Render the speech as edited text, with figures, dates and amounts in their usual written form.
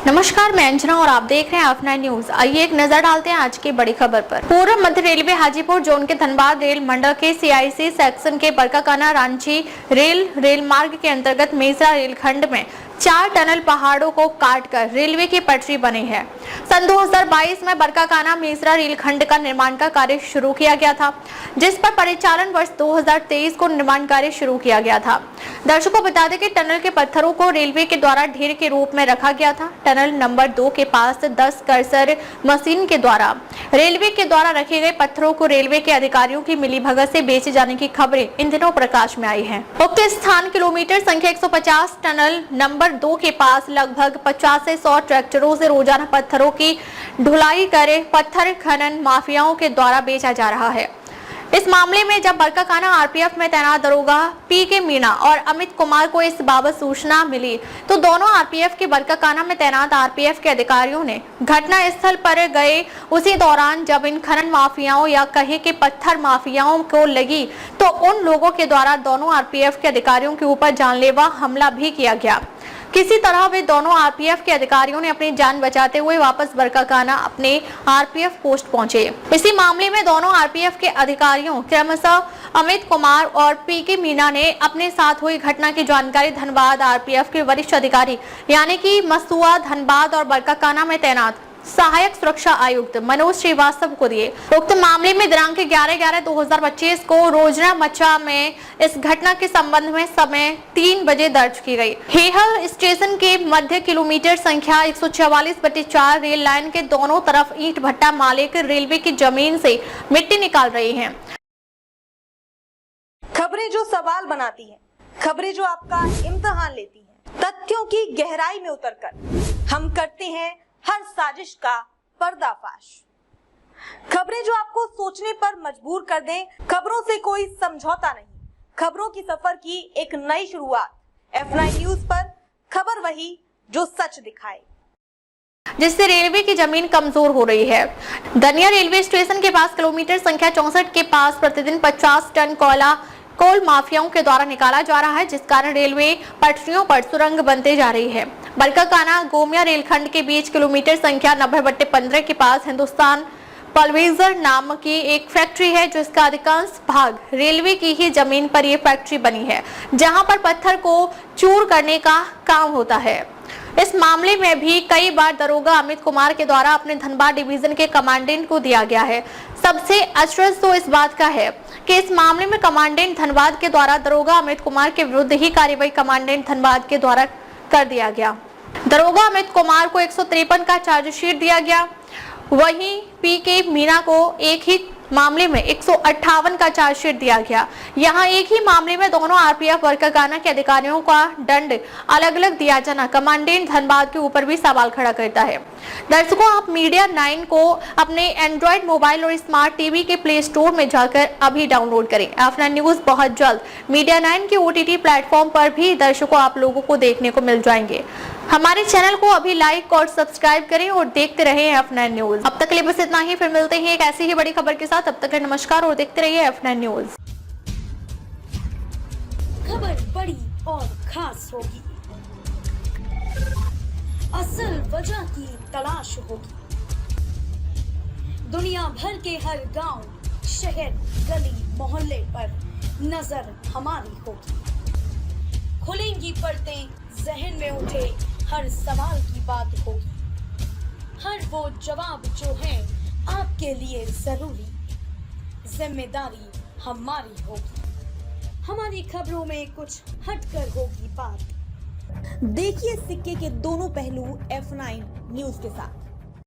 नमस्कार, मैं अंजना और आप देख रहे हैं F9 न्यूज। आइए एक नजर डालते हैं आज की बड़ी खबर पर। पूर्व मध्य रेलवे हाजीपुर जोन के धनबाद रेल मंडल के CIC सेक्शन के बरकाकाना रांची रेल मार्ग के अंतर्गत मेसरा रेलखंड में 4 टनल पहाड़ों को काटकर रेलवे की पटरी बनी है। सन 2022 में बरकाकाना मेसरा रेलखंड का निर्माण का कार्य शुरू किया गया था, जिस पर परिचालन वर्ष 2023 को निर्माण कार्य शुरू किया गया था। दर्शकों बता दें कि टनल के पत्थरों को रेलवे के द्वारा ढेर के रूप में रखा गया था। टनल नंबर 2 के पास 10 कर्सर मशीन के द्वारा रेलवे के द्वारा रखे गए पत्थरों को रेलवे के अधिकारियों की मिलीभगत से बेचे जाने की खबरें इन दिनों प्रकाश में आई हैं। उक्त स्थान किलोमीटर संख्या 150 टनल नंबर 2 के पास लगभग 50 से 100 ट्रैक्टरों से रोजाना पत्थरों की ढुलाई कर पत्थर खनन माफियाओं के द्वारा बेचा जा रहा है। इस मामले में जब बरकाकाना RPF में तैनात दरोगा PK मीणा और अमित कुमार को इस बाबत सूचना मिली तो दोनों RPF के बरकाकाना में तैनात RPF के अधिकारियों ने घटना स्थल पर गए। उसी दौरान जब इन खनन माफियाओं या कहे के पत्थर माफियाओं को लगी तो उन लोगों के द्वारा दोनों RPF के अधिकारियों के ऊपर जानलेवा हमला भी किया गया। किसी तरह वे दोनों RPF के अधिकारियों ने अपनी जान बचाते हुए वापस बरकाकाना अपने RPF पोस्ट पहुंचे। इसी मामले में दोनों RPF के अधिकारियों क्रमशः अमित कुमार और PK मीणा ने अपने साथ हुई घटना की जानकारी धनबाद RPF के वरिष्ठ अधिकारी यानी कि मसुआ धनबाद और बरकाकाना में तैनात सहायक सुरक्षा आयुक्त मनोज श्रीवास्तव को दिए। उक्त मामले में दिनांक 11/11/2025 को रोजना मच्चा में इस घटना के संबंध में समय 3 बजे दर्ज की गई। हेहल स्टेशन के मध्य किलोमीटर संख्या 144/4 रेल लाइन के दोनों तरफ ईंट भट्टा मालिक रेलवे की जमीन से मिट्टी निकाल रही हैं। खबरें जो सवाल बनाती हैं, खबरें जो आपका इम्तिहान लेती हैं, तथ्यों की गहराई में उतरकर हम करते हैं हर साजिश का पर्दाफाश। खबरें जो आपको सोचने पर मजबूर कर दें, खबरों से कोई समझौता नहीं, खबरों की सफर की एक नई शुरुआत। F9 न्यूज पर खबर वही जो सच दिखाए। जिससे रेलवे की जमीन कमजोर हो रही है। दनिया रेलवे स्टेशन के पास किलोमीटर संख्या 64 के पास प्रतिदिन 50 टन कोल माफियाओं के द्वारा निकाला जा रहा है, जिस कारण रेलवे पटरियों पर सुरंग बनते जा रही है। बरकाकाना गोमिया रेलखंड के बीच किलोमीटर संख्या 90/15 के पास हिंदुस्तान पल्वेजर नाम की एक फैक्ट्री है, जिसका अधिकांश भाग रेलवे की ही जमीन पर यह फैक्ट्री बनी है, जहां पर पत्थर को चूर करने का काम होता है। इस मामले में भी कई बार दरोगा अमित कुमार के द्वारा अपने धनबाद डिवीजन के कमांडेंट को दिया गया है। सबसे अचरज तो इस बात का है कि इस मामले में कमांडेंट धनबाद के द्वारा दरोगा अमित कुमार के विरुद्ध ही कार्रवाई कमांडेंट धनबाद के द्वारा कर दिया गया। दरोगा अमित कुमार को 153 का चार्जशीट दिया गया, वहीं PK मीणा को एक ही मामले में 158 का चार्जशीट दिया गया। यहाँ एक ही मामले में दोनों RPF बरकाकाना के अधिकारियों का दंड अलग अलग दिया जाना कमांडेंट धनबाद के ऊपर भी सवाल खड़ा करता है। दर्शकों, आप मीडिया 9 को अपने एंड्रॉइड मोबाइल और स्मार्ट टीवी के प्ले स्टोर में जाकर अभी डाउनलोड करें। F9 न्यूज बहुत जल्द मीडिया 9 के OTT प्लेटफॉर्म पर भी दर्शकों आप लोगों को देखने को मिल जाएंगे। हमारे चैनल को अभी लाइक और सब्सक्राइब करें और देखते रहिए F9 न्यूज। अब तक के लिए बस इतना ही, फिर मिलते हैं एक ऐसी ही बड़ी खबर के साथ। तब तक नमस्कार और देखते रहिए F9 न्यूज। खबर बड़ी और खास होगी, असल वजह की तलाश होगी, दुनिया भर के हर गांव, शहर, गली, मोहल्ले पर नजर हमारी होगी। खुलेंगी पर्दें, जहन में उठे हर सवाल की बात होगी, हर वो जवाब जो है आपके लिए जरूरी, जिम्मेदारी हमारी होगी। हमारी खबरों में कुछ हटकर होगी बात। देखिए सिक्के के दोनों पहलू F9 न्यूज के साथ।